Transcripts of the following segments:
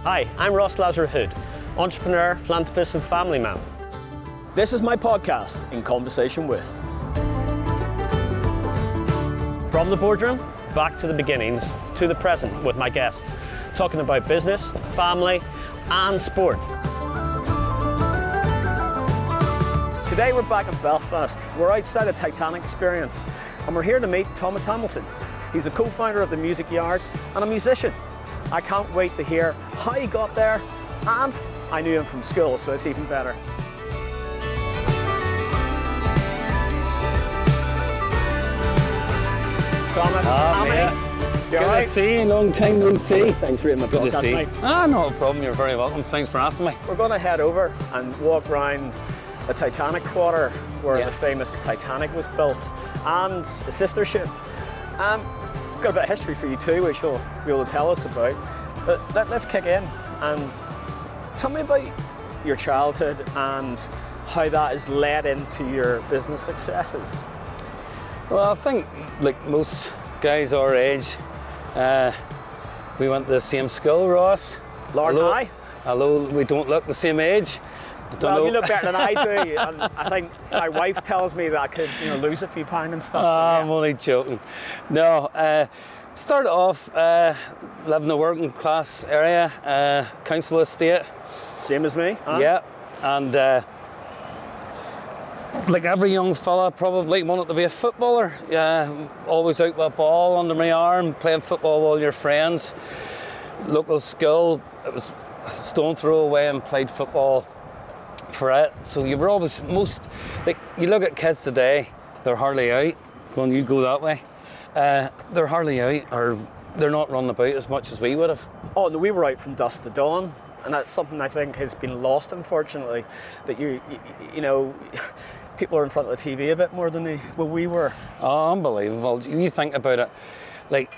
Hi, I'm Ross Lazaroo-Hood, entrepreneur, philanthropist and family man. This is my podcast, In Conversation With. From the boardroom, back to the beginnings, to the present with my guests, talking about business, family and sport. Today we're back in Belfast. We're outside the Titanic Experience and we're here to meet Thomas Hamilton. He's a co-founder of the Music Yard and a musician. I can't wait to hear how he got there, and I knew him from school, so it's even better. Thomas, Good to see you, long time no see. Thanks for being my Good to podcast, see you. mate. No problem, you're very welcome. Thanks for asking me. We're going to head over and walk around the Titanic Quarter, where the famous Titanic was built, and a sister ship. It's got a bit of history for you too, which you'll be able to tell us about. But let's kick in and tell me about your childhood and how that has led into your business successes. Well, I think, like most guys our age, we went to the same school, Ross. Lord although, High. Although we don't look the same age. You look better than I do, and I think my wife tells me that I could, lose a few pounds and stuff. I'm only joking. No, started off living in a working class area, council estate. Same as me. Huh? Yeah, and like every young fella probably wanted to be a footballer. Always out with a ball under my arm, playing football with all your friends. Local school, it was a stone throw away and played football for it. So you were always you look at kids today, they're hardly out. Going, you go that way. They're hardly out, or they're not running about as much as we would have. Oh, no, we were out from dusk to dawn, and that's something I think has been lost, unfortunately. That you people are in front of the TV a bit more than we were. Oh, unbelievable! You think about it, like.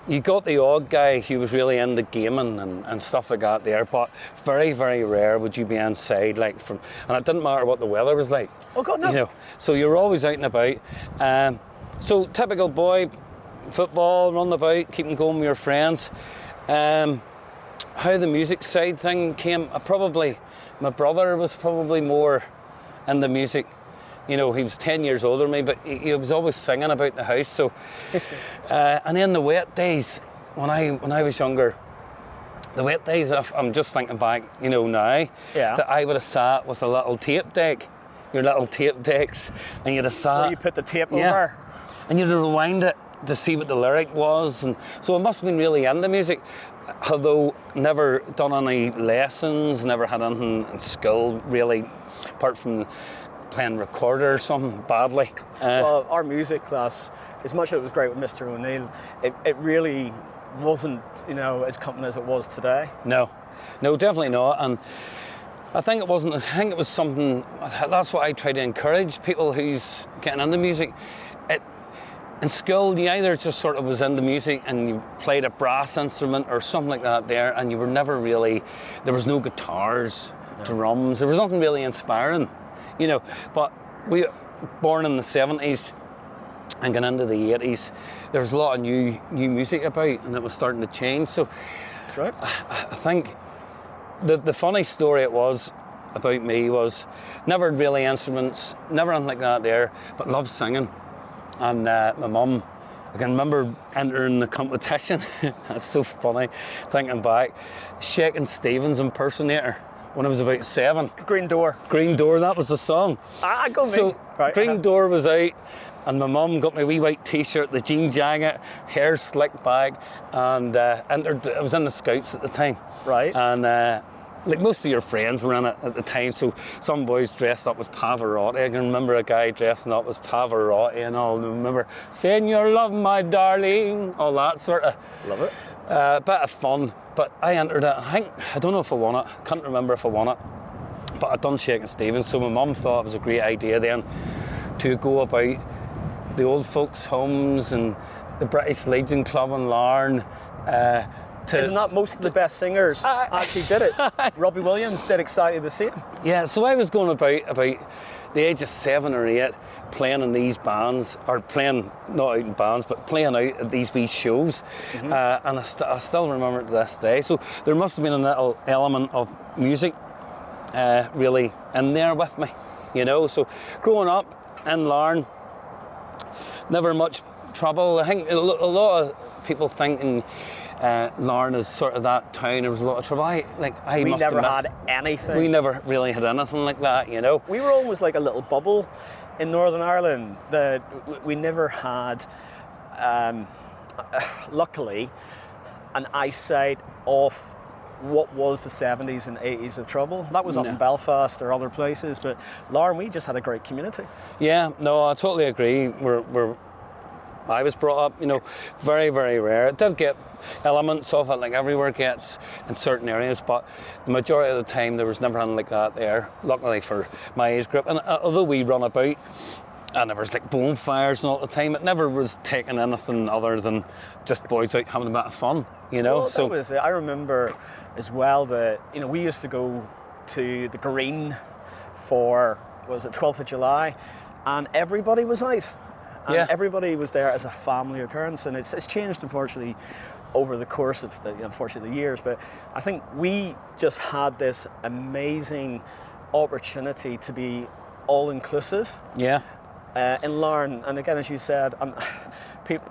You got the odd guy who was really into gaming and stuff like that there, but very, very rare would you be inside, and it didn't matter what the weather was like. Oh God, no. So you were always out and about. So typical boy, football, running about, keeping going with your friends. How the music side thing came, my brother was probably more in the music. He was 10 years older than me, but he was always singing about the house. So, and then the wet days, when I was younger, the wet days, I'm just thinking back, now, that I would have sat with a little tape deck, your little tape decks, and you'd have sat. Where you put the tape over. And you'd rewind it to see what the lyric was. And so I must have been really into music, although never done any lessons, never had anything in school really, apart from playing recorder or something badly. Well, our music class, as much as it was great with Mr. O'Neill, it really wasn't, as competent as it was today. No, definitely not. And I think it wasn't. I think it was something. That's what I try to encourage people who's getting into music. In school, you either just sort of was into music and you played a brass instrument or something like that there, and you were never really. There was no guitars, drums. There was nothing really inspiring. But we were born in the 70s and going into the 80s, there was a lot of new music about, and it was starting to change. So that's right. I think the funny story it was about me was never really instruments, never anything like that there, but loved singing. And my mum, I can remember entering the competition. That's so funny, thinking back, Shakin' Stevens impersonator. When I was about 7. Green Door, that was the song. Go me. So right. Green Door was out, and my mum got my wee white t-shirt, the jean jacket, hair slicked back, and entered. I was in the Scouts at the time. Right. And like most of your friends were in it at the time, so some boys dressed up as Pavarotti. I can remember a guy dressing up as Pavarotti and all. I remember saying "Your love, my darling," all that sort of. Love it. Bit of fun. But I entered it. I don't know if I won it. I can't remember if I won it. But I'd done Shakin' Stevens, so my mum thought it was a great idea then to go about the old folks' homes and the British Legion Club in Larne, Isn't that most of the best singers actually did it? Robbie Williams did exactly the same. Yeah, so I was going about the age of 7 or 8, playing in these bands, or playing, not out in bands, but playing out at these wee shows. And I still remember it to this day. So there must have been a little element of music really in there with me, you know. So growing up in Larne, never much trouble. I think a lot of people thinking Larne is sort of that town. There was a lot of trouble. We never had anything. We never really had anything like that, you know. We were almost like a little bubble in Northern Ireland. That we never had, luckily, an eyesight of what was the 70s and 80s of trouble. That was up in Belfast or other places, but Larne, we just had a great community. Yeah, no, I totally agree. I was brought up, you know, very, very rare. It did get elements of it, like everywhere gets in certain areas, but the majority of the time there was never anything like that there, luckily for my age group. And although we run about and there was like bonfires and all the time, it never was taking anything other than just boys out having a bit of fun, you know. Well, that was it. I remember as well that, you know, we used to go to the Green for, what was it, 12th of July, and everybody was out. And everybody was there as a family occurrence, and it's changed, unfortunately, over the course of, unfortunately, the years. But I think we just had this amazing opportunity to be all-inclusive in Larne. And again, as you said,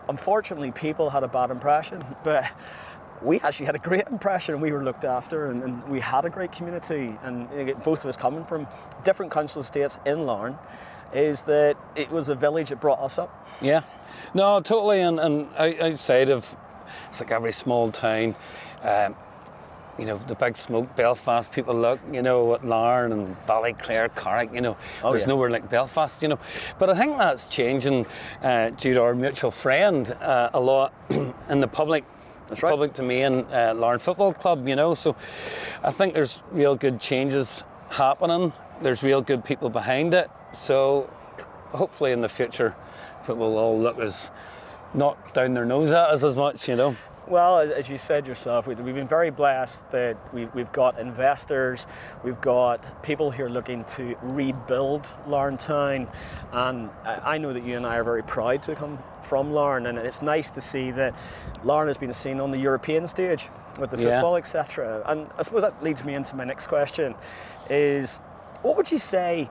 unfortunately, people had a bad impression, but we actually had a great impression. We were looked after, and we had a great community. And both of us coming from different council estates in Larne, is that it was a village that brought us up. Yeah, no, totally. And outside of, it's like every small town, you know, the big smoke, Belfast, people look, you know, at Larne and Ballyclare, Carrick, you know, there's nowhere like Belfast, you know. But I think that's changing due to our mutual friend a lot in the public. That's right. Public domain, Larne Football Club, you know. So I think there's real good changes happening. There's real good people behind it. So hopefully in the future, it will all look as not down their nose at us as much, you know. Well, as you said yourself, we've been very blessed that we've got investors, we've got people here looking to rebuild Larne Town, and I know that you and I are very proud to come from Larne, and it's nice to see that Larne has been seen on the European stage with the football, etc. And I suppose that leads me into my next question, is what would you say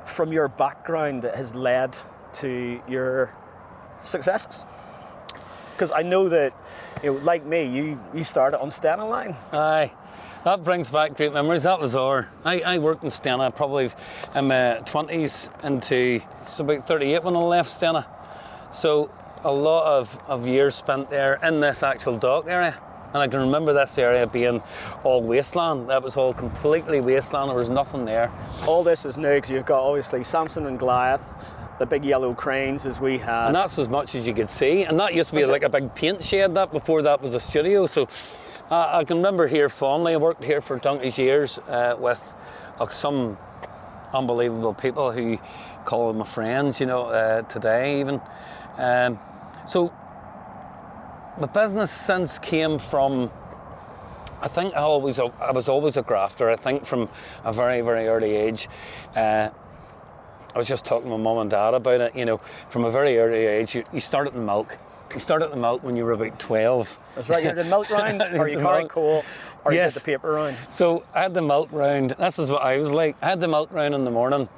from your background that has led to your successes? Because I know that, you know, like me, you started on Stena Line. Aye, that brings back great memories. That was I worked in Stena probably in my 20s into, it's about 38 when I left Stena. So a lot of years spent there in this actual dock area. And I can remember this area being all wasteland. That was all completely wasteland. There was nothing there. All this is new because you've got obviously Samson and Goliath, the big yellow cranes as we had. And that's as much as you could see. And that used to be like a big paint shed, that before that was a studio. So I can remember here fondly. I worked here for donkey's years with some unbelievable people who call them my friends, you know, today even. So my business sense came from, I think I was always a grafter. I think from a very, very early age. I was just talking to my mum and dad about it, you know, from a very early age, you started in milk. You started the milk when you were about 12. That's right, you did the milk round, or you carried coal, or you did the paper round. So I had the milk round, this is what I was like. I had the milk round in the morning.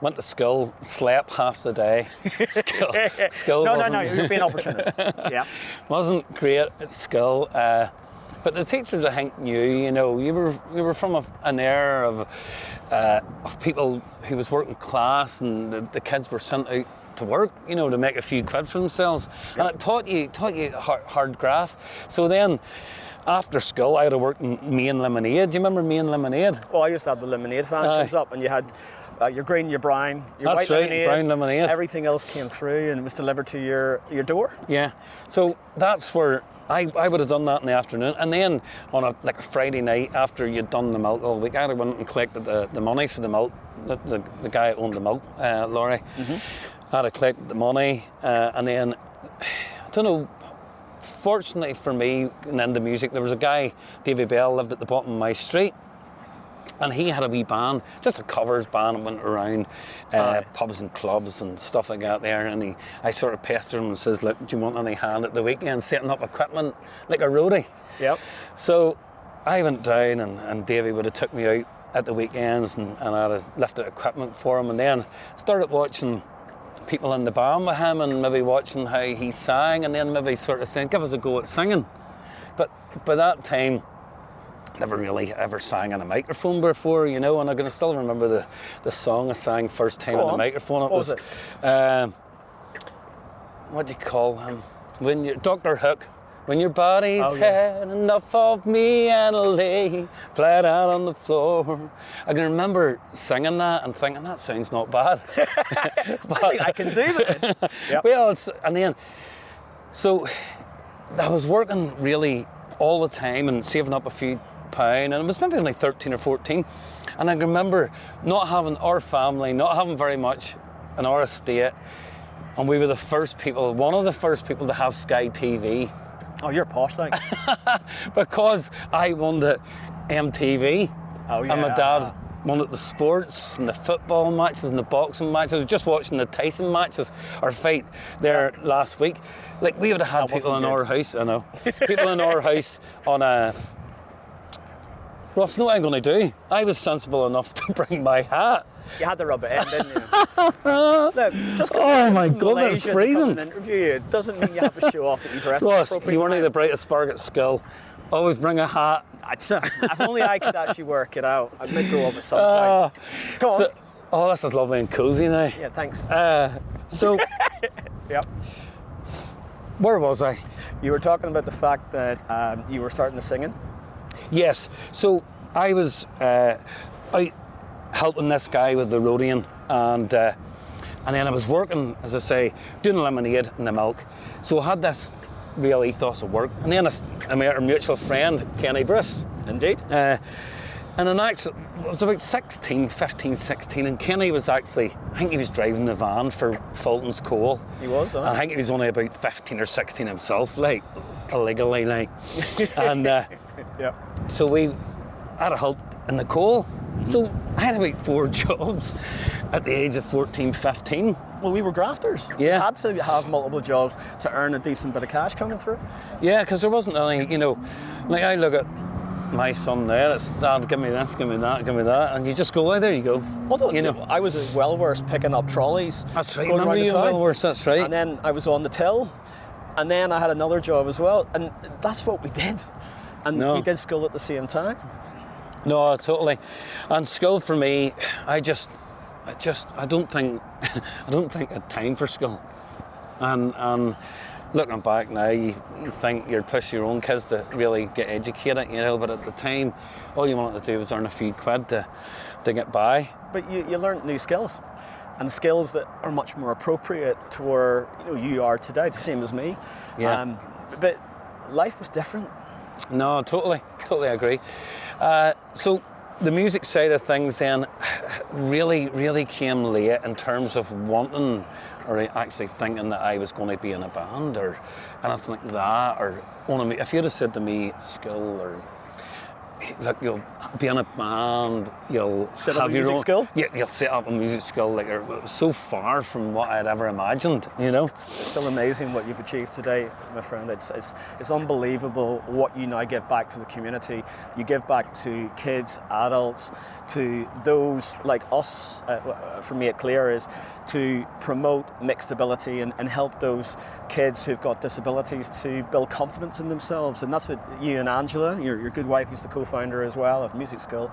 Went to school, slept half the day. School no, you're being opportunist. Yeah. Wasn't great at school. But the teachers, I think, knew, you know, you were from an era of people who was working class, and the kids were sent out to work, you know, to make a few quid for themselves. Yep. And it taught you hard graft. So then, after school, I had to work in Main Lemonade. Do you remember Main Lemonade? Well, I used to have the lemonade van comes up, and you had your green, your brown, your white lemonade. Brown lemonade. Everything else came through, and it was delivered to your door. Yeah. So that's where I would have done that in the afternoon, and then on a Friday night after you'd done the milk all week, I'd have went and collected the money for the milk. The guy who owned the milk lorry. Mm-hmm. I'd have collected the money, and then I don't know, fortunately for me, and into music, there was a guy, Davy Bell, lived at the bottom of my street. And he had a wee band, just a covers band, and went around pubs and clubs and stuff like that there. And I sort of pestered him and says, look, do you want any hand at the weekend setting up equipment like a roadie? Yep. So I went down and Davey would have took me out at the weekends and I'd have lifted equipment for him, and then started watching people in the band with him and maybe watching how he sang, and then maybe sort of saying, give us a go at singing. But by that time, never really ever sang on a microphone before, you know, and I can still remember the song I sang first time on the microphone. What was it? What do you call him? When you're Dr. Hook. When your body's had enough of me and I'll lay flat out on the floor. I can remember singing that and thinking, that sounds not bad. But I think I can do this. Yep. Well, so I was working really all the time and saving up a few pound, and it was maybe only 13 or 14, and I remember not having our family, not having very much in our estate, and we were the first people, one of the first people to have Sky TV. Oh, you're posh, like. Because I wanted MTV, Oh, yeah. and my dad wanted the sports and the football matches and the boxing matches. I was just watching the Tyson matches, or fight there last week. Like, we would have had people in our house, I know, people in our house on a... Ross, know what I'm going to do? I was sensible enough to bring my hat. You had to rub it in, didn't you? Look, just because my God, it's freezing. Interview you, it doesn't mean you have to show off that you dressed Ross, appropriately. you weren't the brightest spark at school. Always bring a hat. If only I could actually work it out. I might grow up at some point. Come on. Oh, this is lovely and cosy now. Yeah, thanks. So, Yep. Where was I? You were talking about the fact that you were starting to singing. Yes. So I was out helping this guy with the roadieing, and then I was working, as I say, doing the lemonade and the milk. So I had this real ethos of work, and then I met our mutual friend, Kenny Bruce. Indeed. And then actually, I was about 15, 16, and Kenny was actually, I think he was driving the van for Fulton's Coal. He was, And I think he was only about 15 or 16 himself, like, illegally, like. And Yep. so I had a help in the coal. So I had about 4 jobs at the age of 14, 15. Well, we were grafters. Yeah. You had to have multiple jobs to earn a decent bit of cash coming through. Yeah, because there wasn't any, you know, like I look at my son there, it's, Dad, give me this, give me that, give me that, and you just go, oh, there you go. Well, you know. I was at Wellworth picking up trolleys. That's right, going remember around you the town. Wellworth, that's right. And then I was on the till, and then I had another job as well, and that's what we did. And we did school at the same time. No, totally. And school for me, I don't think I had time for school. And looking back now, you think you're pushing your own kids to really get educated, you know, but at the time, all you wanted to do was earn a few quid to get by. But you learned new skills, and skills that are much more appropriate to where you are today, the same as me. Yeah. But life was different. No, totally agree. So the music side of things then really came late in terms of wanting or actually thinking that I was going to be in a band or anything like that. Or if you'd have said to me, school or look, you'll be in a band, you'll set have up a your music own school? Yeah, you'll set up a music school. Like, it was so far from what I'd ever imagined, you know. It's still amazing what you've achieved today, my friend. It's unbelievable what you now give back to the community. You give back to kids, adults, to those like us. For me, at Clear is to promote mixed ability and help those kids who've got disabilities to build confidence in themselves. And that's what you and Angela, your good wife, who's the co-founder as well of Music School,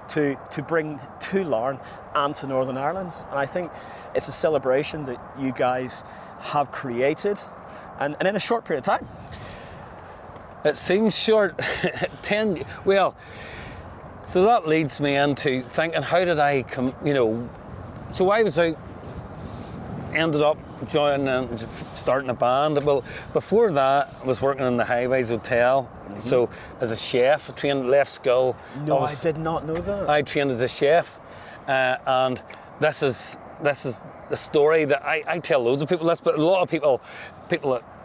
to bring to Larne and to Northern Ireland. And I think it's a celebration that you guys have created and in a short period of time. It seems short. 10, well, so that leads me into thinking, how did I come, so I was out, ended up joining and starting a band. Well, before that, I was working in the Highways Hotel. So as a chef, I trained, left school. No, I did not know that. I trained as a chef, and this is this is the story that I tell loads of people this, but a lot of people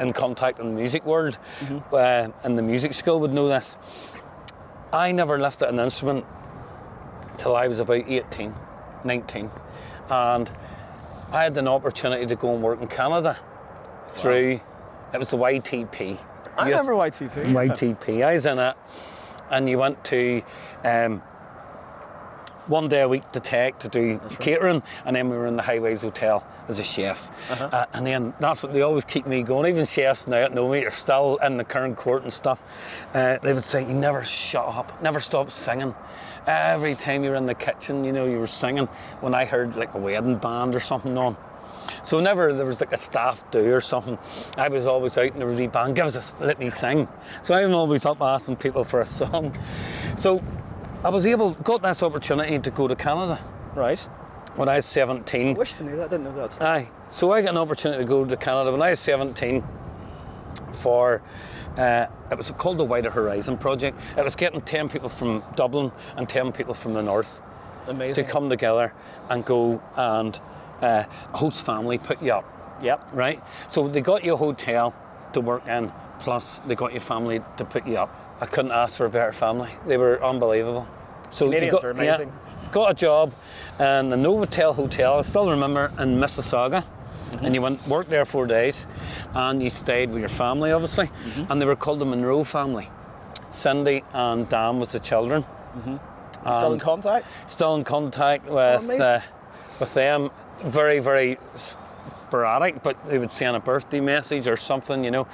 in contact in the music world, in the music school would know this. I never lifted an instrument till I was about 18, 19. And I had an opportunity to go and work in Canada through, it was the YTP. I remember YTP. YTP, I was in it, and you went to 1 day a week to tech to do catering, and then we were in the Highways Hotel as a chef. And then that's what they always keep me going. Even chefs now that know me are still in the current court and stuff. They would say, you never shut up, never stop singing. Every time you were in the kitchen, you know, you were singing. When I heard like a wedding band or something on. So whenever there was like a staff do or something, I was always out in the wee band, let me sing. So I'm always up asking people for a song. So I was got this opportunity to go to Canada. Right. When I was 17. I wish I knew that, I didn't know that. Aye. So I got an opportunity to go to Canada when I was 17 for, it was called the Wider Horizon Project. It was getting 10 people from Dublin and 10 people from the north. Amazing. To come together and go and a host family put you up. Yep. Right? So they got you a hotel to work in, plus they got your family to put you up. I couldn't ask for a better family. They were unbelievable. So Canadians are amazing. Yeah, got a job in the Novotel Hotel, I still remember, in Mississauga. And you worked there 4 days, and you stayed with your family, obviously. And they were called the Monroe family. Cindy and Dan was the children. Still in contact? Still in contact with them. Very, very sporadic, but they would send a birthday message or something, you know.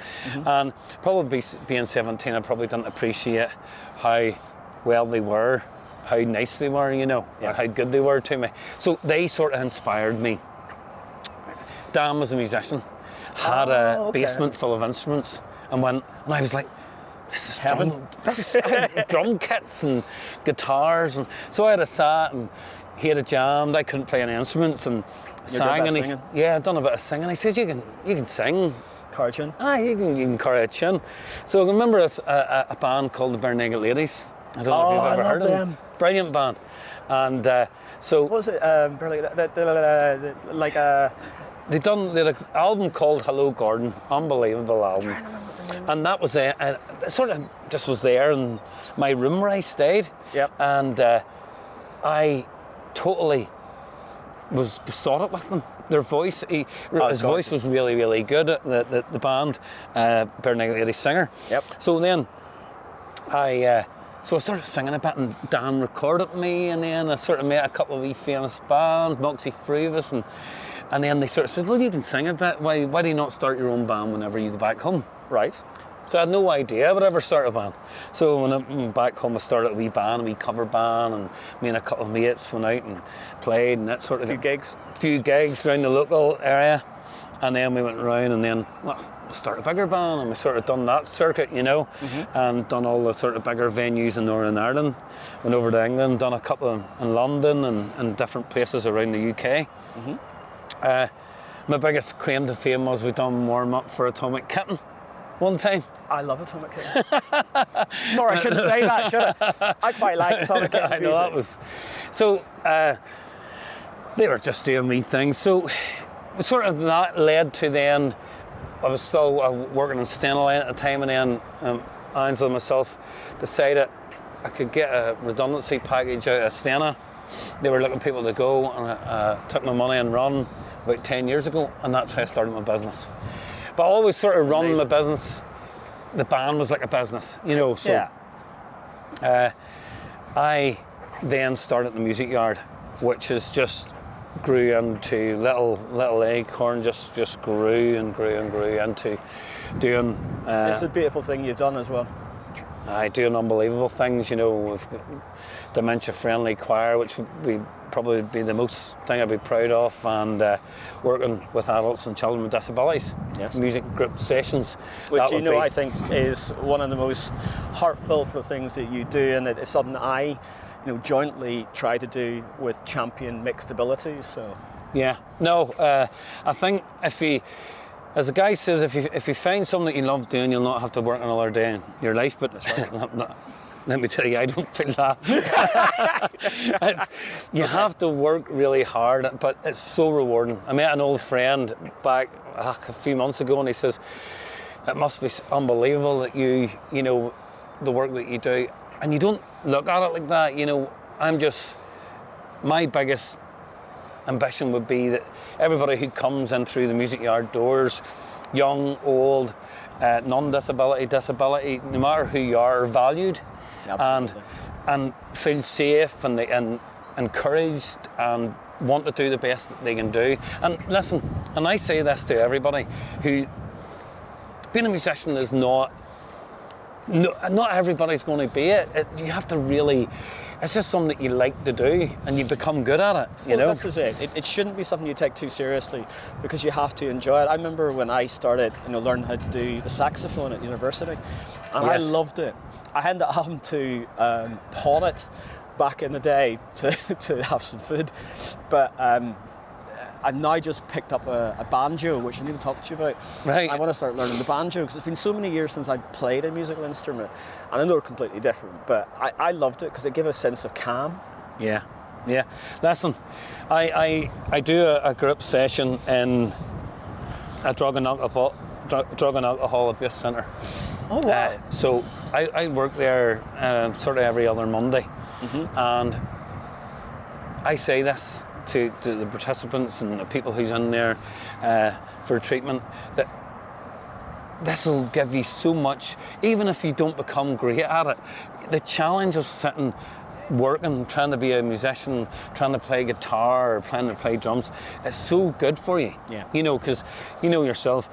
And probably being 17, I probably didn't appreciate how well they were, how nice they were, you know, or how good they were to me. So they sort of inspired me. Dan was a musician, had a basement full of instruments, and I was like, this is heaven. Drum kits and guitars, and so I had a sat and he had a jam. I couldn't play any instruments and sang. And I'd done a bit of singing. He says, you can sing. Carchin. You can carry a tune. So I remember a band called the Bare Naked Ladies. I don't know if you've ever heard of them. Brilliant band. And so what was it? They had an album called Hello Gordon, unbelievable album. And that was it sort of just was there in my room where I stayed. Yep. And I totally was besotted with them. Their voice, his voice was really, really good. The band, Bare Naked Ladies singer. Yep. So then I started singing a bit, and Dan recorded me, and then I sort of met a couple of wee famous bands, Moxie Freevis, and then they sort of said, well, you can sing a bit. Why do you not start your own band whenever you go back home? Right. So I had no idea I would ever start a band. So when I went back home, I started a wee cover band, and me and a couple of mates went out and played, and that sort of a few gigs around the local area, and then we went around, and then we'll start a bigger band, and we sort of done that circuit, you know, and done all the sort of bigger venues in Northern Ireland. Went over to England, done a couple in London and different places around the UK. My biggest claim to fame was we done warm up for Atomic Kitten one time. I love Atomic Kitten. Sorry, I shouldn't say that, should I? I quite like Atomic Kitten I know music. that was. So they were just doing wee things. So sort of that led to then, I was still working in Stena at the time, and then Ainsley and myself decided I could get a redundancy package out of Stena. They were looking for people to go, and I took my money and run about 10 years ago, and that's how I started my business. But I always sort of run my business. The band was like a business, you know. So I then started the music yard, which is just grew into little acorn, just grew and grew and grew into doing. It's a beautiful thing you've done as well. Doing unbelievable things, you know. We've got dementia-friendly choir, which would probably be the most thing I'd be proud of, and working with adults and children with disabilities. Yes. Music group sessions. Which I think is one of the most heartfelt things that you do, and it's something that I, jointly try to do with Champion Mixed Abilities. So. Yeah. No. I think as the guy says, if you find something that you love doing, you'll not have to work another day in your life. But that's right. let me tell you, I don't feel that. You have to work really hard, but it's so rewarding. I met an old friend back a few months ago, and he says, it must be unbelievable that you know, the work that you do, and you don't look at it like that. You know, my biggest ambition would be that everybody who comes in through the music yard doors, young, old, non-disability, disability, no matter who you are valued. Absolutely. and feel safe and encouraged and want to do the best that they can do. And listen, and I say this to everybody who, being a musician is not everybody's going to be it. You have to really, it's just something that you like to do and you become good at it, you know? This is it. It shouldn't be something you take too seriously because you have to enjoy it. I remember when I started, learning how to do the saxophone at university, and I loved it. I ended up having to pawn it back in the day to have some food, but I've now just picked up a banjo, which I need to talk to you about. Right. I want to start learning the banjo because it's been so many years since I played a musical instrument, and I know they're completely different, but I loved it because it gave a sense of calm. Yeah. Listen, I do a group session in a drug and alcohol abuse centre. Oh wow! So I work there sort of every other Monday, and I say this to the participants and the people who's in there for treatment, that this will give you so much, even if you don't become great at it. The challenge of sitting, working, trying to be a musician, trying to play guitar or trying to play drums, it's so good for you. Yeah. You know, because you know yourself,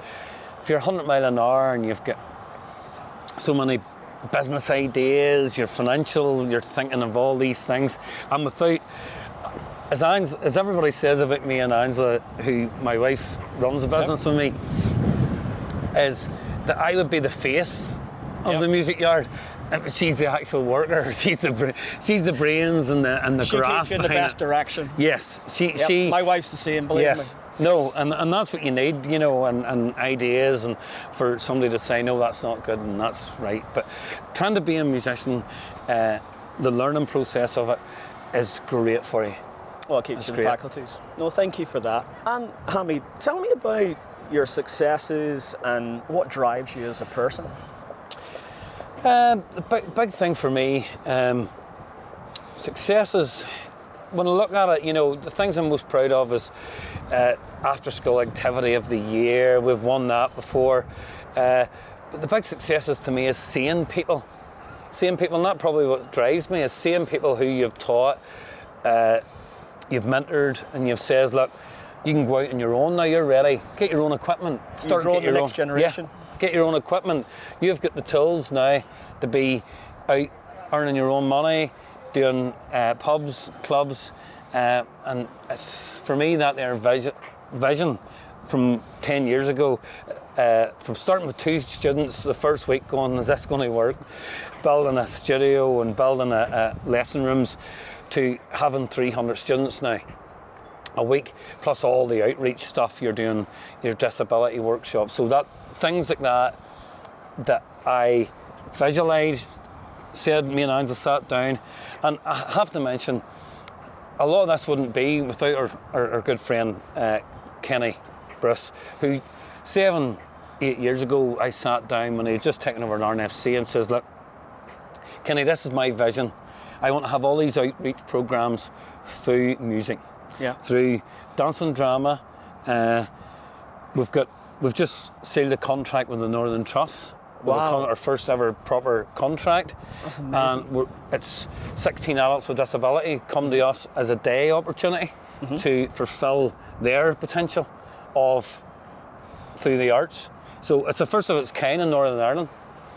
if you're 100 mile an hour and you've got so many business ideas, you're financial, you're thinking of all these things, and without, as everybody says about me and Angela, who my wife runs a business with me, is that I would be the face of the music yard. She's the actual worker. She's the brains and the She graft keeps you in the best direction. Yes, she. My wife's the same, believe me. No, and that's what you need, you know, and ideas, and for somebody to say, no, that's not good and that's right. But trying to be a musician, the learning process of it is great for you. Well, it keeps you in faculties. No, thank you for that. And Hammy, tell me about your successes and what drives you as a person. The big thing for me, success is, when I look at it, you know, the things I'm most proud of is after school activity of the year. We've won that before. But the big successes to me is seeing people. And that probably what drives me, is seeing people who you've taught, you've mentored, and you've said, look, you can go out on your own now, you're ready. Get your own equipment. Start growing the next generation. Yeah, get your own equipment. You've got the tools now to be out earning your own money, doing pubs, clubs, and it's, for me, that their vision from 10 years ago, from starting with 2 students the first week going, is this going to work? Building a studio and building a lesson rooms, to having 300 students now a week, plus all the outreach stuff you're doing, your disability workshops. So that things like that I visualised, said, me and Angela sat down, and I have to mention, a lot of this wouldn't be without our good friend Kenny Bruce, who 7-8 years ago I sat down when he had just taken over an RNFC and says, look, Kenny, this is my vision. I want to have all these outreach programs through music, through dance and drama. We've just sealed a contract with the Northern Trust. Wow. Our first ever proper contract. That's amazing. And it's 16 adults with disability come to us as a day opportunity to fulfil their potential through the arts. So it's the first of its kind in Northern Ireland.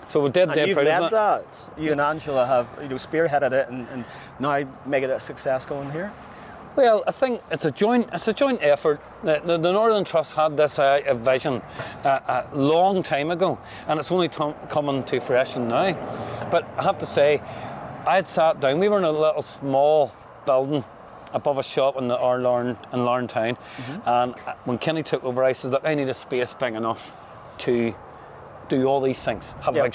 So we did. And you've led that. You and Angela have spearheaded it and now making it a success going here. Well, I think it's a joint effort. The Northern Trust had this vision a long time ago, and it's only coming to fruition now. But I have to say, I had sat down. We were in a little small building above a shop in Larne Town, and when Kenny took over, I said, "Look, I need a space big enough to do all these things. Have like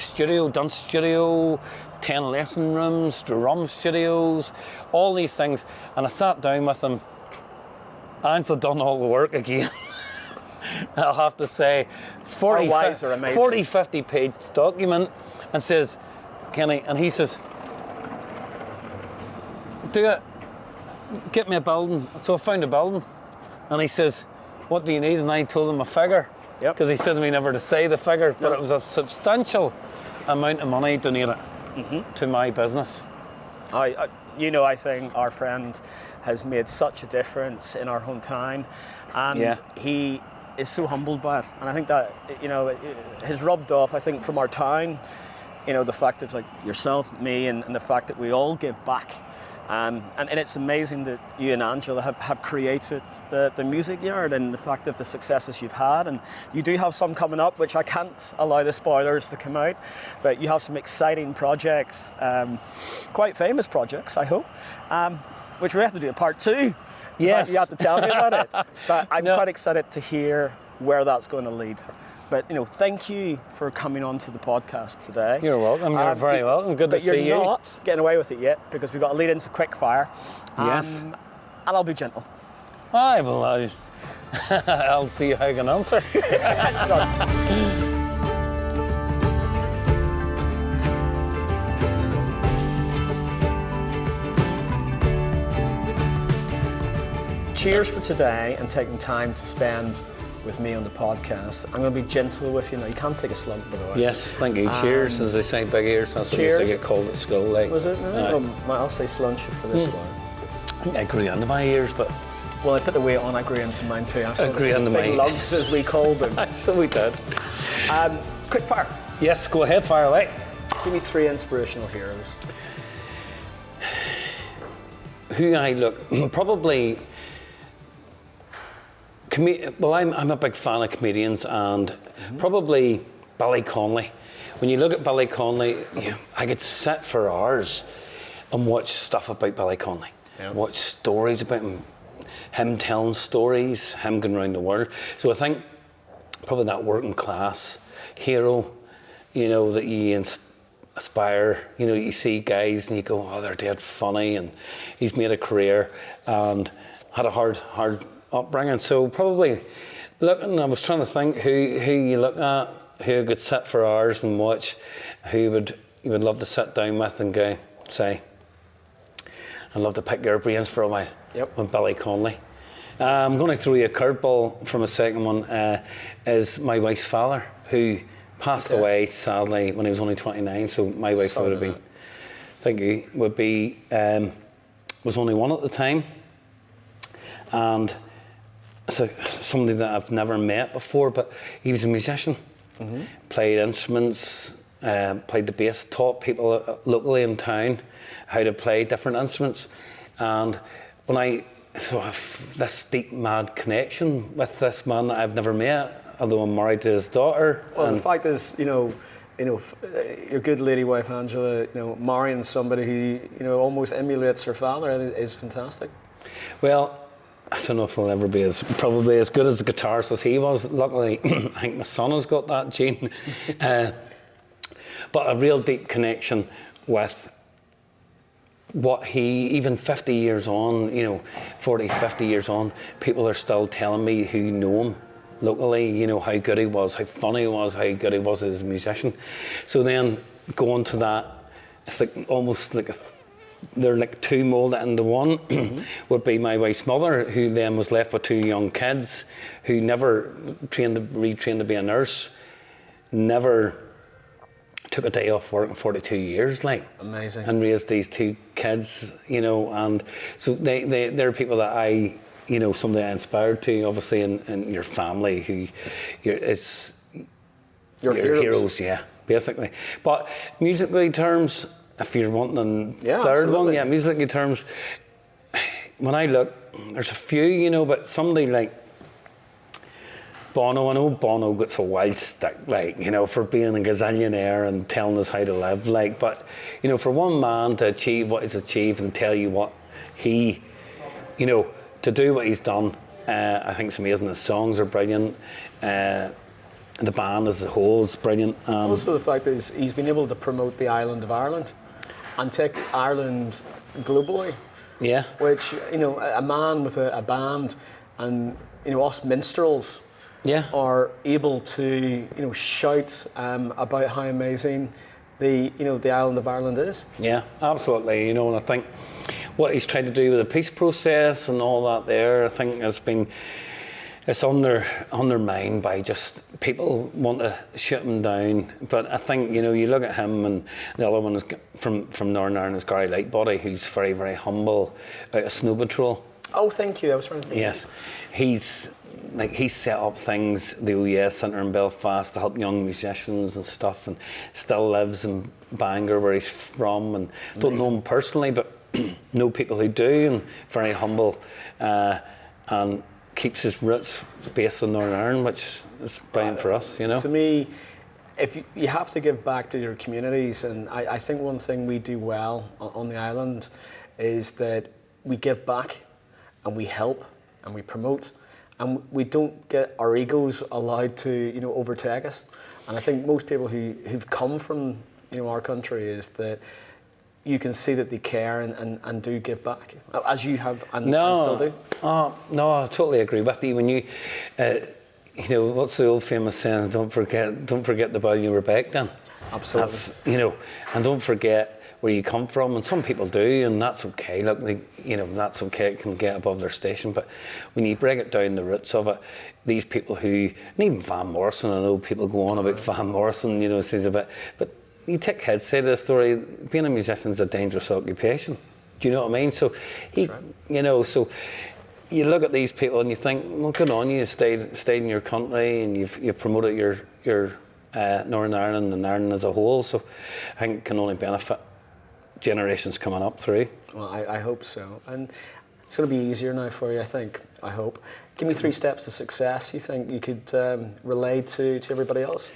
dance studio, 10 lesson rooms, drum studios, all these things. And I sat down with him. Ansel done all the work again. I'll have to say, 40, 50 page document, and says, Kenny, and he says, do it, get me a building. So I found a building, and he says, what do you need? And I told him a figure, because he said to me never to say the figure, but it was a substantial amount of money donated to my business. I think our friend has made such a difference in our hometown, and he is so humbled by it. And I think that, it has rubbed off, I think, from our town, the fact of like yourself, me, and the fact that we all give back. And it's amazing that you and Angela have created the music yard, and the fact of the successes you've had. And you do have some coming up, which I can't allow the spoilers to come out, but you have some exciting projects, quite famous projects, I hope, which we have to do a part 2. Yes. You have to tell me about it. But I'm quite excited to hear where that's going to lead. But, thank you for coming on to the podcast today. You're welcome. You're very welcome. Good to see you. But you're not getting away with it yet, because we've got to lead into quick fire. Yes. And I'll be gentle. Aye, well, I'll see how I can answer. Cheers for today and taking time to spend with me on the podcast. I'm going to be gentle with you now. You can't take a slump, by the way. Yes, thank you. Cheers, as they say, big ears. That's what used to get called at school. Like. Was it? No, I'll say slunchy for this one. I grew into my ears, but... Well, I put the weight on, I grew into mine too. I grew into big lugs, as we called them. So we did. Quick fire. Yes, go ahead, fire away. Give me 3 inspirational heroes. Who I look... Probably... I'm a big fan of comedians, and probably Billy Connolly. When you look at Billy Connolly, I could sit for hours and watch stuff about Billy Connolly. Watch stories about him telling stories, him going around the world. So I think probably that working class hero, that you aspire, you see guys and you go, oh, they're dead funny, and he's made a career and had a hard upbringing. So probably I was trying to think who you look at, who could sit for hours and watch, who you would love to sit down with and go, say, I'd love to pick your brains for a while. On Billy Connolly. I'm going to throw you a curveball from a second one, is my wife's father, who passed away sadly when he was only 29, so my wife would have been, was only 1 at the time. And so somebody that I've never met before, but he was a musician, played instruments, played the bass, taught people locally in town how to play different instruments. And when I have this deep, mad connection with this man that I've never met, although I'm married to his daughter. Well, the fact is, your good lady wife Angela, marrying somebody who, almost emulates her father is fantastic. Well, I don't know if he'll ever be probably as good as a guitarist as he was. Luckily, I think my son has got that gene. But a real deep connection with what he, even 50 years on, 40, 50 years on, people are still telling me who know him locally, how good he was, how funny he was, how good he was as a musician. So then going to that, it's like almost like they're like 2 moulded into one, would be my wife's mother, who then was left with 2 young kids, who never retrained to be a nurse, never took a day off work in 42 years, amazing, and raised these 2 kids, and so they're people that I, somebody I inspired to, obviously, in your family, who is your heroes, basically. But musically terms, if you're wanting third one, musically terms, when I look, there's a few, but somebody like Bono. I know Bono gets a wild stick, for being a gazillionaire and telling us how to live, but, for one man to achieve what he's achieved and tell you what he, to do what he's done, I think it's amazing. His songs are brilliant. the band as a whole is brilliant. Also, the fact is he's been able to promote the island of Ireland and take Ireland globally. Yeah. Which, you know, a man with a band and, you know, us minstrels are able to, you know, shout about how amazing the island of Ireland is. Yeah, absolutely. You know, and I think what he's tried to do with the peace process and all that there, I think it's on their mind by just people want to shut him down. But I think, you know, you look at him, and the other one is from Northern Ireland is Gary Lightbody, who's very, very humble out of Snow Patrol. Oh, thank you. I was trying to think. Yes, he's set up things, the OES Centre in Belfast, to help young musicians and stuff, and still lives in Bangor where he's from, and don't know him personally, but know people who do, and very humble, and keeps his roots based in Northern Ireland, which is brilliant for us, you know. To me, if you have to give back to your communities, and I think one thing we do well on the island is that we give back and we help and we promote, and we don't get our egos allowed to, you know, overtake us. And I think most people who've come from, you know, our country is that you can see that they care and do give back, as you have and still do. Oh, no, I totally agree with you. When you, you know, what's the old famous saying? Don't forget the bowl you were baked in. Absolutely. That's, you know, and don't forget where you come from, and some people do, and that's okay. Look, you know, that's okay. It can get above their station, but when you break it down the roots of it, these people who, and even Van Morrison, I know people go on about Van Morrison, you know, says a bit, but you take kids, say the story, being a musician is a dangerous occupation. Do you know what I mean? So right. You know, so you look at these people and you think, well, good on you, stayed in your country, and you've promoted your Northern Ireland and Ireland as a whole. So I think it can only benefit generations coming up through. Well, I hope so, and it's going to be easier now for you, I think. I hope. Give me 3 steps to success you think you could relay to everybody else.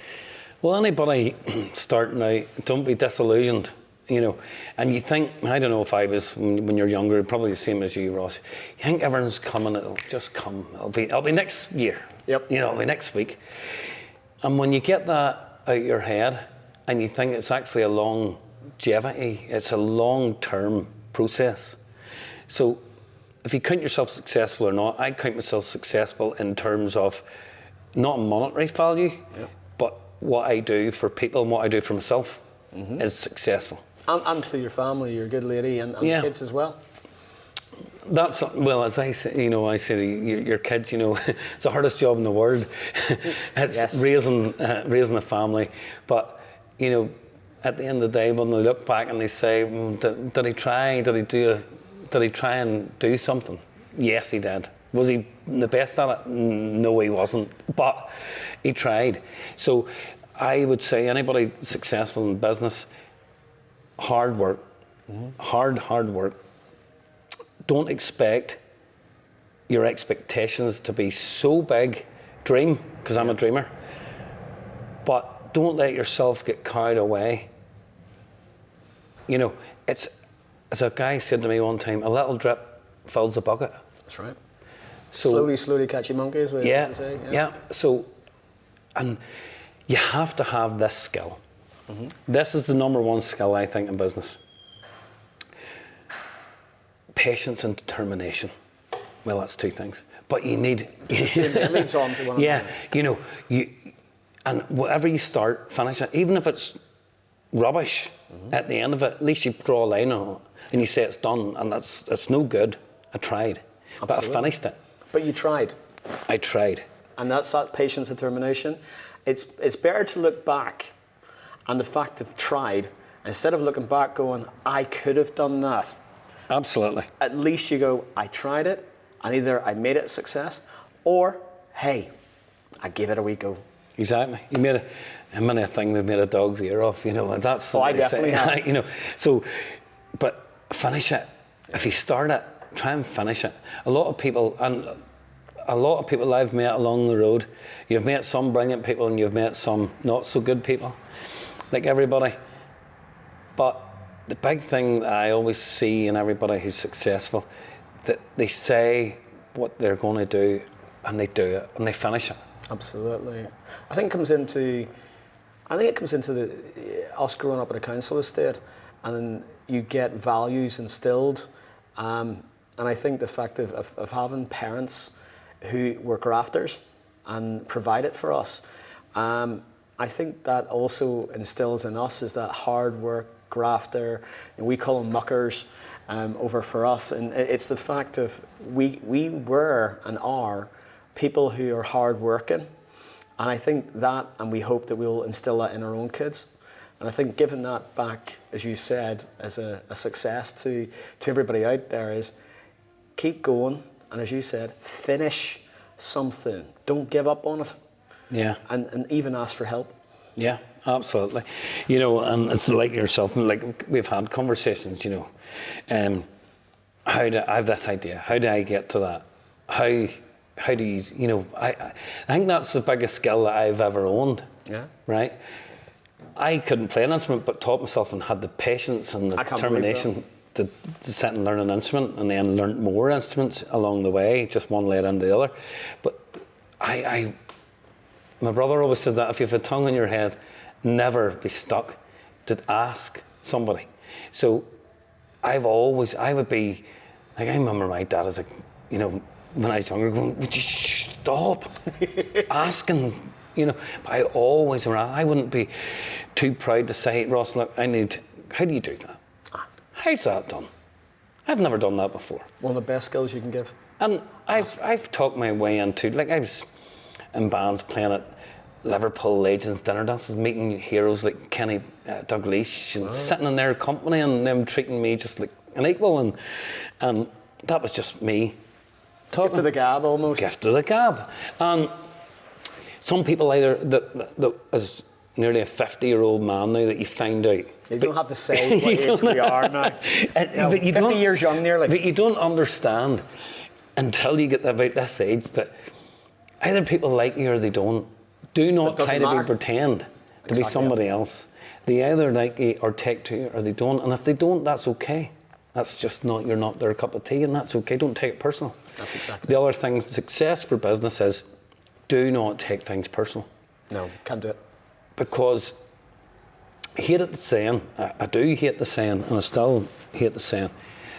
Well, anybody starting out, don't be disillusioned, you know. And you think, I don't know if I was when you're younger, probably the same as you, Ross. You think everyone's coming, it'll just come. It'll be next year. Yep. You know, it'll be next week. And when you get that out your head, and you think it's actually a longevity, it's a long-term process. So if you count yourself successful or not, I count myself successful in terms of not monetary value, but what I do for people and what I do for myself is successful. And to your family, your good lady, and the kids as well. That's, well, as I say, you know, I say your kids, you know, it's the hardest job in the world. It's raising a family. But, you know, at the end of the day, when they look back and they say, did he try? Did he try and do something? Yes, he did. Was he the best at it? No, he wasn't. But he tried. So I would say anybody successful in business, hard work, hard work. Don't expect your expectations to be so big. Dream, because I'm a dreamer. But don't let yourself get carried away. You know, it's, as a guy said to me one time, a little drip fills a bucket. That's right. So, slowly catch your monkeys. Yeah. So, and you have to have this skill. This is the number one skill, I think, in business. Patience and determination. Well, that's 2 things. But you need... It leads on to one another. You know, and whatever you start, finish it. Even if it's rubbish at the end of it, at least you draw a line on it and you say it's done, and it's no good. I tried. Absolutely. But I finished it. But you tried. I tried. And that's that patience, determination. It's better to look back and the fact of tried, instead of looking back going, I could have done that. Absolutely. At least you go, I tried it, and either I made it a success, or, hey, I gave it a wee go. Exactly. You made a thing that made a dog's ear off, you know, and that's... I definitely have. You know, so, but finish it. If you start it, try and finish it. A lot of people I've met along the road, you've met some brilliant people and you've met some not so good people, like everybody. But the big thing that I always see in everybody who's successful, that they say what they're going to do and they do it and they finish it. Absolutely. I think it comes into us growing up in a council estate, and then you get values instilled, and I think the fact of having parents who were grafters and provided for us, I think that also instills in us is that hard work, grafter, and we call them muckers over for us, and it's the fact of we were and are people who are hard working, and I think that, and we hope that we'll instill that in our own kids. And I think giving that back, as you said, as a success to everybody out there is keep going, and as you said, finish something. Don't give up on it. Yeah. And even ask for help. Yeah, absolutely. You know, and it's like yourself, like we've had conversations, you know, I have this idea, how do I get to that? How do you, you know, I think that's the biggest skill that I've ever owned. Yeah. Right? I couldn't play an instrument, but taught myself and had the patience and the determination to sit and learn an instrument, and then learnt more instruments along the way, just one led into the other. But my brother always said that if you have a tongue in your head, never be stuck, to ask somebody. So I would be, like, I remember my dad as you know, when I was younger, going, would you stop asking, you know, but I wouldn't be too proud to say, Ross, look, how do you do that? How's that done? I've never done that before. One of the best skills you can give. And I've talked my way into, like, I was in bands playing at Liverpool Legends dinner dances, meeting heroes like Kenny Dalglish, and sitting in their company and them treating me just like an equal, and that was just me talking. Gift of the gab, almost. Gift of the gab. And some people either, that as nearly a 50-year-old man now, that you find out. You don't have to say what age we are now. But 50 years young nearly. But you don't understand until you get about this age that either people like you or they don't. Do not try to pretend to be somebody else. They either like you or take to you, or they don't. And if they don't, that's okay. That's just you're not their cup of tea, and that's okay. Don't take it personal. That's exactly. The other thing, success for business is do not take things personal. No, can't do it. Because I hate the saying, I do hate the saying, and I still hate the saying,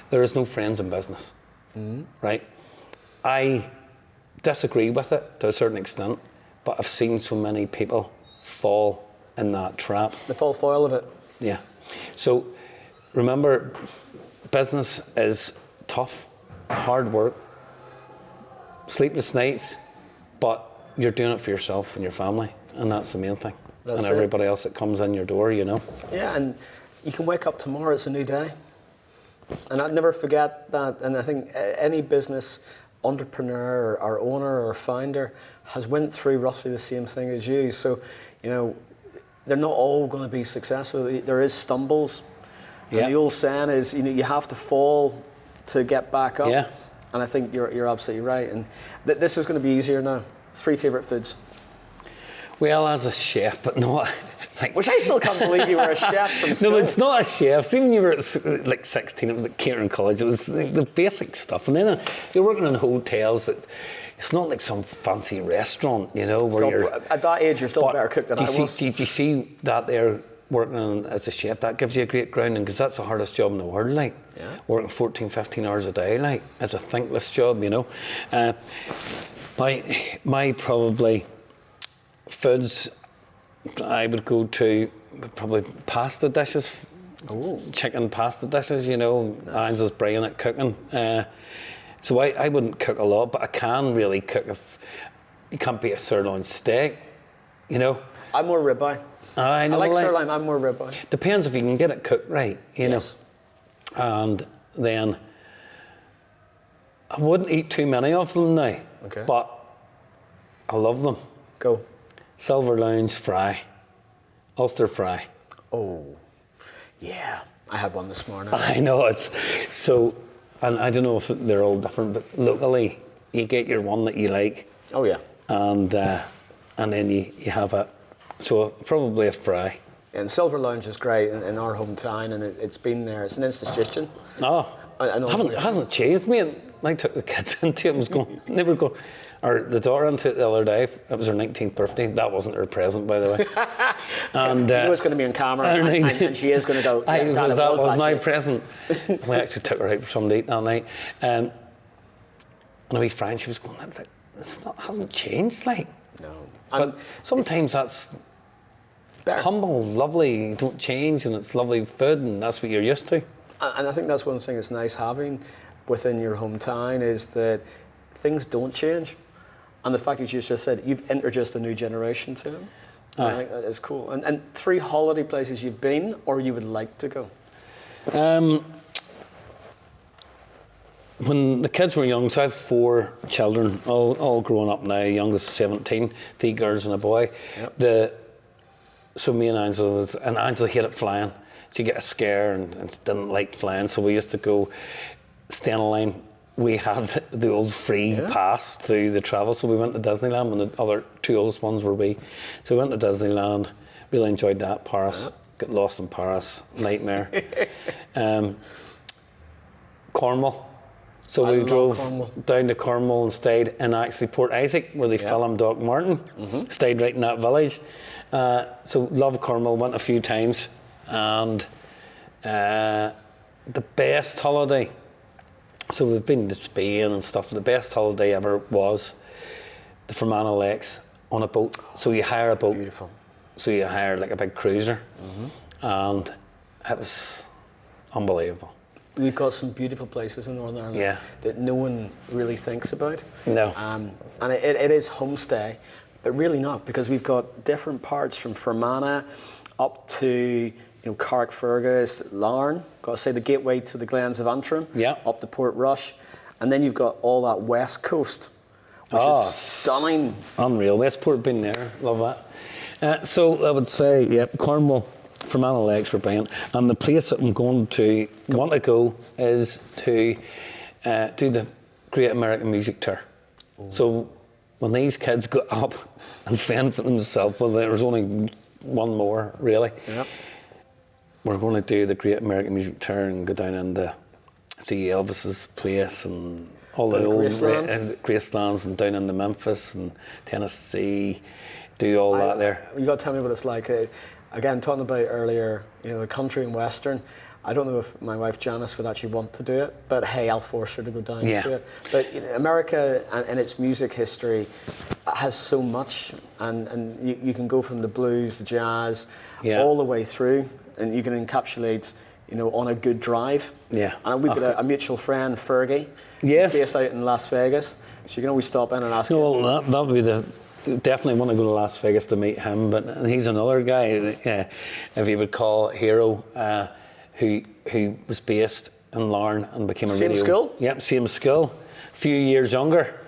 there is no friends in business, right? I disagree with it to a certain extent, but I've seen so many people fall in that trap. The full foil of it. Yeah. So remember, business is tough, hard work, sleepless nights, but you're doing it for yourself and your family, and that's the main thing. That's and everybody else that comes in your door, you know. Yeah, and you can wake up tomorrow, it's a new day. And I'd never forget that. And I think any business entrepreneur or owner or founder has went through roughly the same thing as you. So, you know, they're not all going to be successful. There is stumbles. Yeah. And the old saying is, you know, you have to fall to get back up. Yeah. And I think you're absolutely right. And this is going to be easier now. 3 favourite foods. Well, as a chef, but not like... Which I still can't believe you were a chef from school. No, it's not a chef. See, when you were at like 16, it was at catering college. It was the basic stuff. And then you're working in hotels. It's not like some fancy restaurant, you know, where you're... At that age, you're still better cooked than I was. Do you see that there, working as a chef? That gives you a great grounding, because that's the hardest job in the world, like. Yeah. Working 14, 15 hours a day, like. It's a thankless job, you know. My probably... foods I would go to, probably pasta dishes. Oh. Chicken pasta dishes, you know. Nice. Anne's brilliant at cooking. So I wouldn't cook a lot, but I can really cook. If you can't beat a sirloin steak, you know. I'm more ribeye. I know. I like sirloin, I'm more ribeye. Depends if you can get it cooked right, you know. And then I wouldn't eat too many of them now, but I love them. Go. Silver Lounge fry, Ulster fry. Oh, yeah. I had one this morning. I know, it's so, and I don't know if they're all different, but locally you get your one that you like. Oh yeah. And then you have it. So probably a fry. And Silver Lounge is great in our hometown, and it's been there. It's an institution. Oh, hasn't changed, mate. I took the kids into it and was going, never going, or the daughter into it the other day. It was her 19th birthday. That wasn't her present, by the way. And you know it's going to be on camera, and she is going to go. That was my present. We actually took her out for something to eat that night. And a wee friend, she was going, hasn't changed, like. No. But sometimes that's humble, lovely, you don't change, and it's lovely food, and that's what you're used to. And I think that's one thing that's nice having within your hometown is that things don't change. And the fact that you just said you've introduced a new generation to them, I think that is cool. And 3 holiday places you've been or you would like to go? When the kids were young, so I have 4 children, all grown up now, youngest 17, 3 girls and a boy. Yep. So me and Angela hated flying. She got a scare and didn't like flying, so we used to go stay on a line. We had the old free pass through the travel, so we went to Disneyland when the other 2 oldest ones were we. So we went to Disneyland, really enjoyed that. Paris, got lost in Paris, nightmare. Cornwall. So we drove down to Cornwall and stayed in actually Port Isaac, where they filmed Doc Martin. Stayed right in that village. So love Cornwall, went a few times. And the best holiday, so we've been to Spain and stuff, the best holiday ever was the Fermanagh Lakes on a boat. So you hire a boat. Beautiful. So you hire like a big cruiser. And it was unbelievable. We've got some beautiful places in Northern Ireland that no one really thinks about. No. And it is homestay, but really not, because we've got different parts from Fermanagh up to Carrickfergus, Larne, got to say the gateway to the Glens of Antrim, up to Port Rush, and then you've got all that west coast, which is stunning. Unreal. Westport, been there, love that. So I would say, Cornwall, Fermanagh Lakes were brilliant, and the place that I'm want to go is to do the Great American Music Tour. So when these kids got up and fend for themselves, well, there was only one more really. We're going to do the Great American Music Tour and go down and see Elvis's place and all the old Gracelands and down into Memphis and Tennessee, do all that there. You got to tell me what it's like. Again, talking about earlier, the country and western. I don't know if my wife Janice would actually want to do it, but hey, I'll force her to go down to it. But America and its music history has so much, and you can go from the blues, the jazz, all the way through, and you can encapsulate, on a good drive. And we've got a mutual friend, Fergie, based out in Las Vegas, so you can always stop in and ask him. Well, that would be definitely want to go to Las Vegas to meet him, but he's another guy, if you would call hero, who was based in Larne and became a radio... Same school? Yep, same school. A few years younger.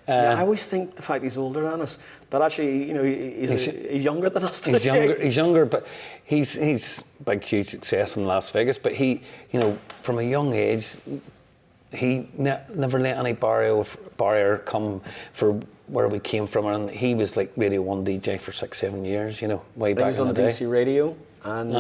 I always think the fact he's older than us, but actually, he's younger than us today. He's younger, but he's big, huge success in Las Vegas. But he, from a young age, he never let any barrier come for where we came from, and he was like Radio 1 DJ for 6-7 years, way back in the day. He was on the BBC radio, and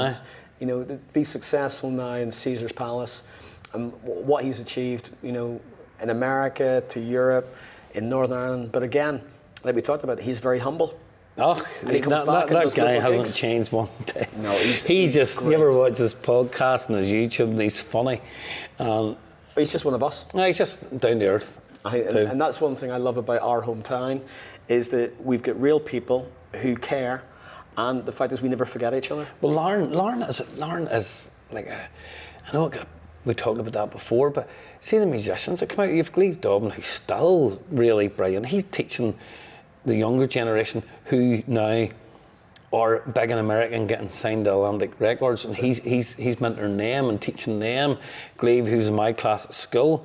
to be successful now in Caesar's Palace, and what he's achieved, in America, to Europe, in Northern Ireland. But again, like we talked about, he's very humble. And he comes back that guy hasn't changed one day. No, you ever watch his podcast and his YouTube, and he's funny. He's just one of us. No, he's just down to earth. And that's one thing I love about our hometown, is that we've got real people who care, and the fact is we never forget each other. Well, Larne is like I know we talked about that before, but see the musicians that come out. You've Gleave Dobbin, who's still really brilliant. He's teaching the younger generation who now are big in America and getting signed to Atlantic Records, and he's mentoring them and teaching them. Gleave, who's in my class at school,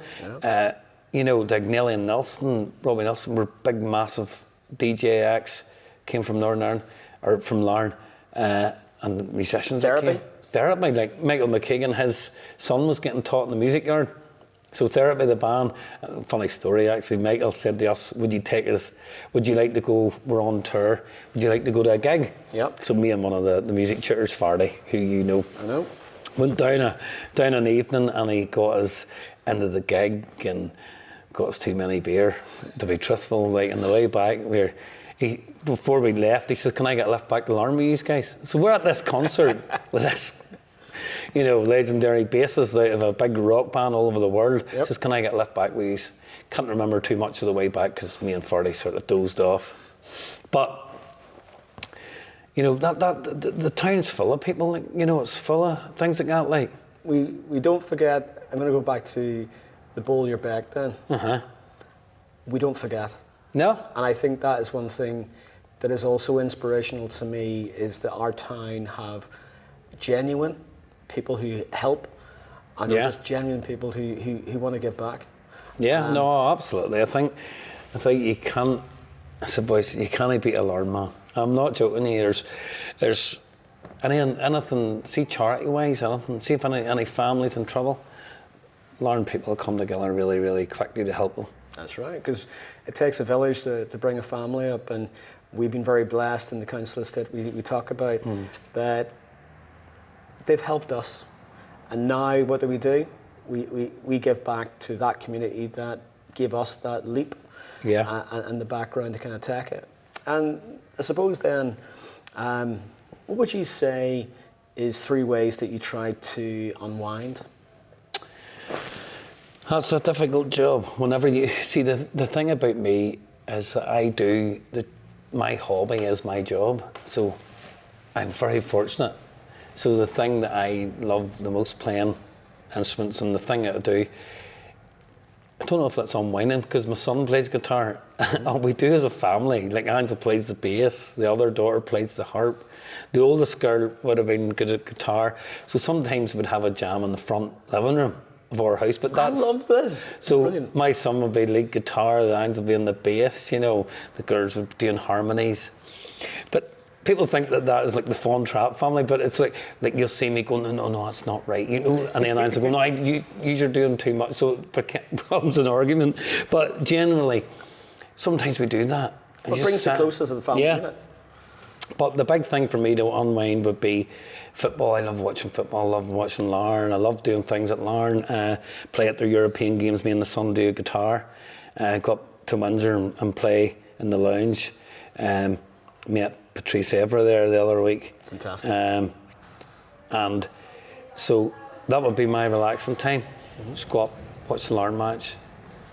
Dagnelli and Nelson, Robbie Nelson were big, massive DJ acts, came from Northern Ireland, or from Larne, and musicians. Therapy, like Michael McKeegan, his son was getting taught in the music yard. So Therapy, the band, funny story actually, Michael said to us, would you like to go, we're on tour, would you like to go to a gig? Yep. So me and one of the music tutors, Fardy, who you know. I know. Went down an evening and he got us into the gig and got us too many beer, to be truthful. Like on the way back, before we left, he says, can I get a lift back to Larne with you guys? So we're at this concert with this, legendary bassist out of a big rock band all over the world. Yep. Says, can I get a lift back with you? Can't remember too much of the way back because me and Fardy sort of dozed off. But the town's full of people, it's full of things like that. Like we don't forget. I'm going to go back to the bowl in your back then. We don't forget. No. And I think that is one thing that is also inspirational to me, is that our town have genuine people who help, and not just genuine people who want to give back. Yeah, no, absolutely. I think you can't. I said, boys, you can't beat a Larne man. I'm not joking here. There's anything. See, charity wise, anything. See if any families in trouble. Larne people come together really, really quickly to help them. That's right, because it takes a village to bring a family up, and we've been very blessed in the council estate we talk about that they've helped us. And now what do? We give back to that community that gave us that leap and the background to kind of take it. And I suppose then, what would you say is 3 ways that you try to unwind? That's a difficult job. Whenever you see the thing about me is that my hobby is my job. So I'm very fortunate. So the thing that I love the most, playing instruments, and the thing that I do, I don't know if that's unwinding because my son plays guitar. And we do as a family. Like Angela plays the bass, the other daughter plays the harp. The oldest girl would have been good at guitar. So sometimes we'd have a jam in the front living room of our house. But I love this. So brilliant. My son would be lead guitar, the Angela would be in the bass, the girls would be doing harmonies. But people think that is like the Fawn Trap family, but it's like you'll see me going, no, that's not right, and then I go, no, you're doing too much, so it becomes an argument. But generally, sometimes we do that. It brings you closer to the family, isn't it? But the big thing for me to unwind would be football. I love watching football, I love watching Larne, I love doing things at Larne, play at their European games, me and the son do guitar, go up to Windsor and play in the lounge. Met Patrice Evra there the other week. Fantastic. And so that would be my relaxing time. Just go up, watch the Larne match.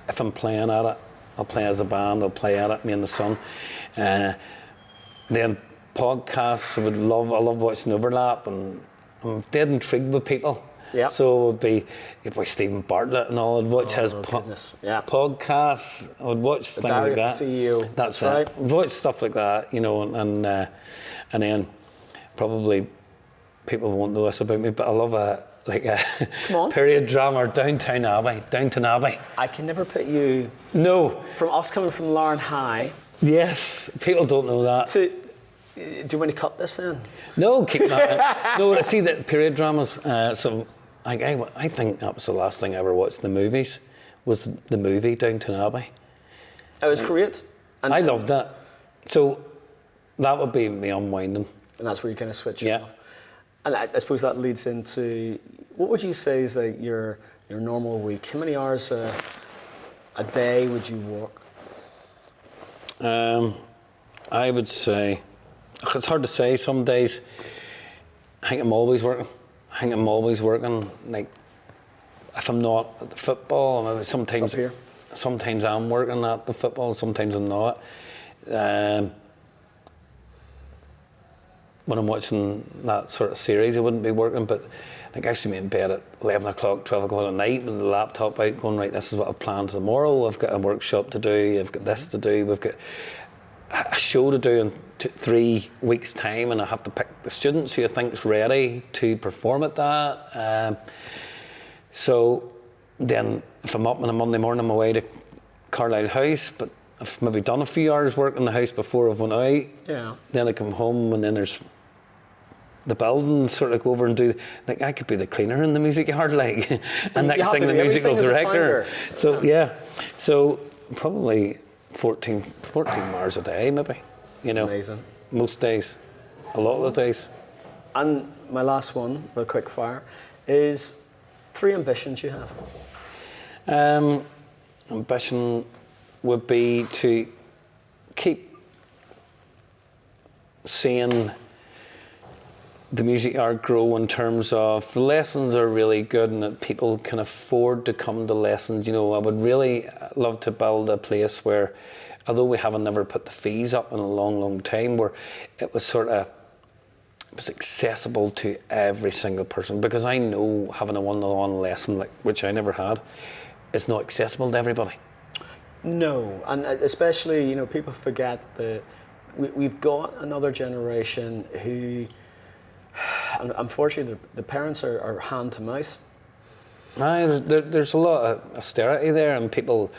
If I'm playing at it, I'll play as a band, I'll play at it, me and the son. Then podcasts, I love watching Overlap, and I'm dead intrigued with people. Yeah. So it would be Stephen Bartlett and all. I'd watch his podcasts. I would watch things like that. The CEO. That's right. I'd watch stuff like that, and then probably people won't know this about me, but I love a period drama, Downton Abbey. I can never put you. No. From us coming from Larne High. Yes, people don't know that. Do you want to cut this then? No, keep that. No, I see that period dramas. So I think that was the last thing I ever watched in the movies, was the movie Downton Abbey. It was great. And I loved that. So that would be me unwinding. And that's where you kind of switch off. And I suppose that leads into, what would you say is like your normal week? How many hours a day would you walk? I would say, it's hard to say. Some days I think I'm always working. Like if I'm not at the football, sometimes I'm working at the football, sometimes I'm not. When I'm watching that sort of series, I wouldn't be working, but like I used to be in bed at 11 o'clock, 12 o'clock at night with the laptop out going, right, this is what I've planned tomorrow. I've got a workshop to do, I've got this to do, we've got a show to do in 3 weeks' time, and I have to pick the students who I think's ready to perform at that. So then if I'm up on a Monday morning, I'm away to Carlisle House, but I've maybe done a few hours work in the house before I've went out. Yeah. Then I come home, and then there's the building, sort of go over and do, like, I could be the cleaner in the music yard, like, and next thing the musical director. So yeah, so probably 14 hours a day, maybe, you know. Amazing. Most days, a lot of the days. And my last one, real quick fire, is 3 ambitions you have. Ambition would be to keep seeing the music yard grow in terms of the lessons are really good and that people can afford to come to lessons. You know, I would really love to build a place where, although we haven't never put the fees up in a long, long time, where it was sort of, it was accessible to every single person, because I know having a one-to-one lesson, like, which I never had, is not accessible to everybody. No, and especially, you know, people forget that we've got another generation who, unfortunately, the parents are hand to mouth. There's a lot of austerity there, and people,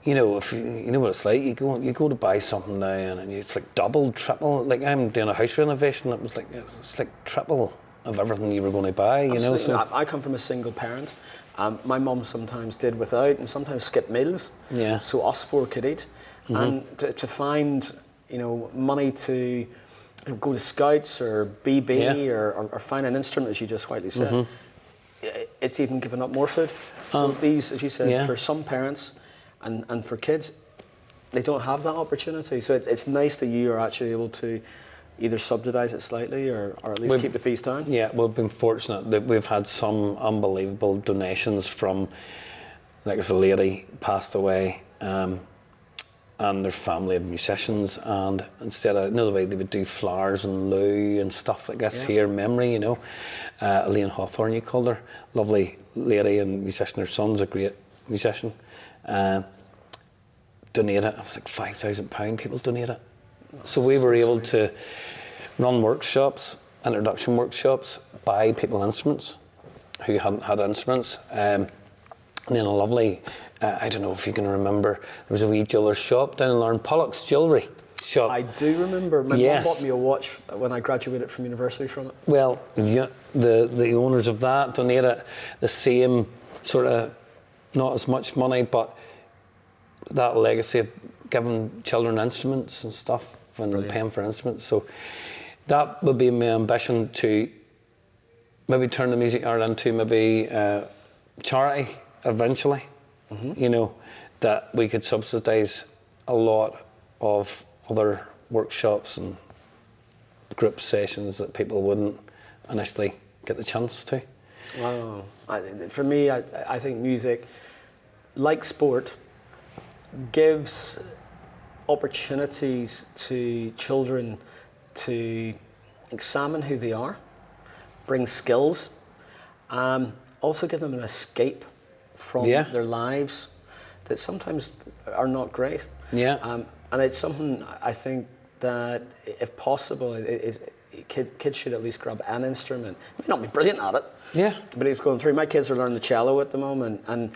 you know, if you know what it's like, you go to buy something now, and it's like double, triple. Like, I'm doing a house renovation, it's like triple of everything you were going to buy. You Absolutely. know, so I come from a single parent. My mum sometimes did without, and sometimes skipped meals. Yeah. So us 4 could eat, and to find, you know, money to go to Scouts or BB or find an instrument, as you just rightly said, it's even giving up more food. So these, as you said, for some parents and for kids, they don't have that opportunity. So it's nice that you are actually able to either subsidise it slightly or at least keep the fees down. Yeah, we've been fortunate that we've had some unbelievable donations from, like, there's a lady passed away, and their family of musicians, and instead of, another way they would do flowers and loo and stuff like this here, memory, you know. Elaine Hawthorne, you called her, lovely lady and musician. Her son's a great musician. Donated, it was like £5,000 people donated. So we were able to run workshops, introduction workshops, buy people instruments who hadn't had instruments. And then a lovely, I don't know if you can remember, there was a wee jeweller's shop down in Lauren, Pollock's Jewellery Shop. I do remember. My mum bought me a watch when I graduated from university from it. Well, yeah, the owners of that donated the same sort of, not as much money, but that legacy of giving children instruments and stuff and paying for instruments. So that would be my ambition, to maybe turn the music yard into maybe charity eventually. You know, that we could subsidise a lot of other workshops and group sessions that people wouldn't initially get the chance to. Wow. For me, I think music, like sport, gives opportunities to children to examine who they are, bring skills, also give them an escape from their lives that sometimes are not great. Yeah. And it's something I think that, if possible, kids should at least grab an instrument. May not be brilliant at it. Yeah. But it's going through. My kids are learning the cello at the moment, and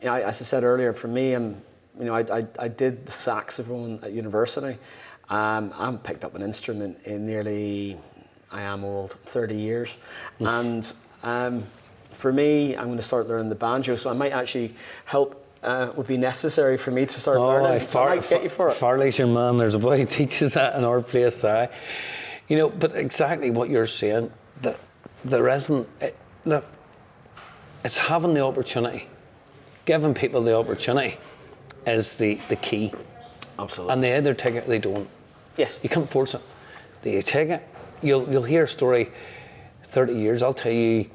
you know, as I said earlier, for me, I did the saxophone at university. I haven't picked up an instrument in nearly, I am old, 30 years. And for me, I'm going to start learning the banjo, so I might actually help, would be necessary for me to start learning. So I might get you for it. Farley's your man. There's a boy who teaches that in our place. You know, but exactly what you're saying, that there isn't, look, it's having the opportunity. Giving people the opportunity is the key. Absolutely. And they either take it or they don't. Yes. You can't force it. They take it. You'll hear a story 30 years. I'll tell you,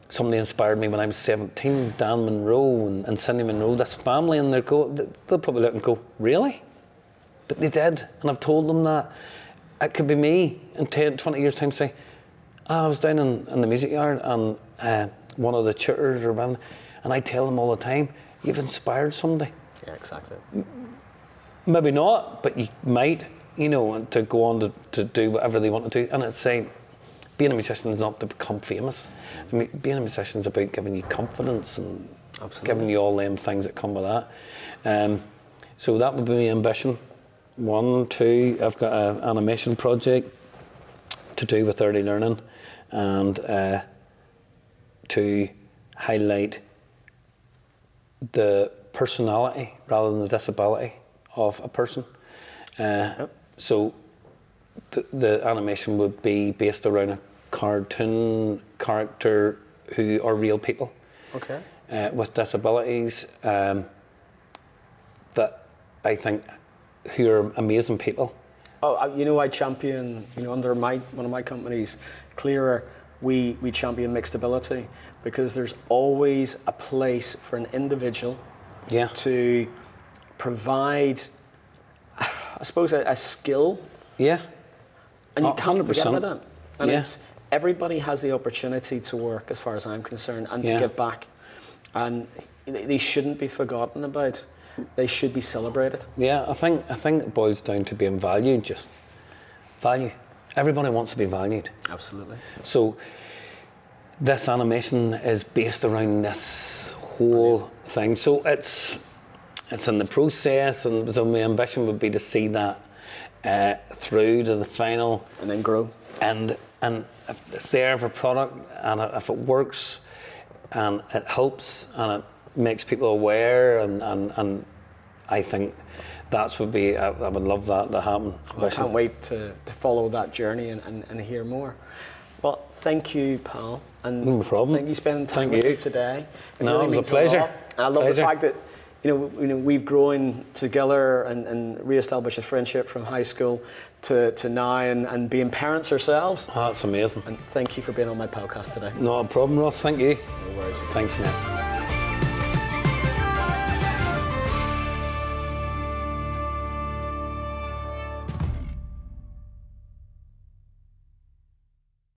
somebody inspired me when I was 17, Dan Monroe and Cindy Monroe, this family, and they'll probably look and go, really? But they did, and I've told them that. It could be me in 10, 20 years' time say, I was down in the music yard, and one of the tutors or band, and I tell them all the time, you've inspired somebody. Yeah, exactly. Maybe not, but you might, you know, to go on to do whatever they want to do. And it's saying, being a musician is not to become famous. I mean, being a musician is about giving you confidence and giving you all them things that come with that. So that would be my ambition. 1, 2, I've got an animation project to do with early learning, and to highlight the personality rather than the disability of a person. So the animation would be based around a cartoon character who are real people with disabilities, that I think who are amazing people. I champion, under one of my companies, Clearer, we champion mixed ability, because there's always a place for an individual to provide, I suppose, a skill. Yeah. And you can't forget about that. And Yeah. everybody has the opportunity to work, as far as I'm concerned, and to give back. And they shouldn't be forgotten about. They should be celebrated. Yeah, I think it boils down to being valued, just value. Everybody wants to be valued. Absolutely. So this animation is based around this whole thing. So it's in the process, and so my ambition would be to see that through to the final. And then grow. And if it's there for product, and if it works, and it helps, and it makes people aware, and I think that's would be, I would love that to happen. Well, I can't wait to follow that journey and hear more. Well, thank you, pal. And no problem. Thank you for spending time with me today. It was a pleasure. And I love the fact that we've grown together and re-established a friendship from high school to now, and being parents ourselves. Oh, that's amazing. And thank you for being on my podcast today. No problem, Ross. Thank you. No worries. Thanks, mate.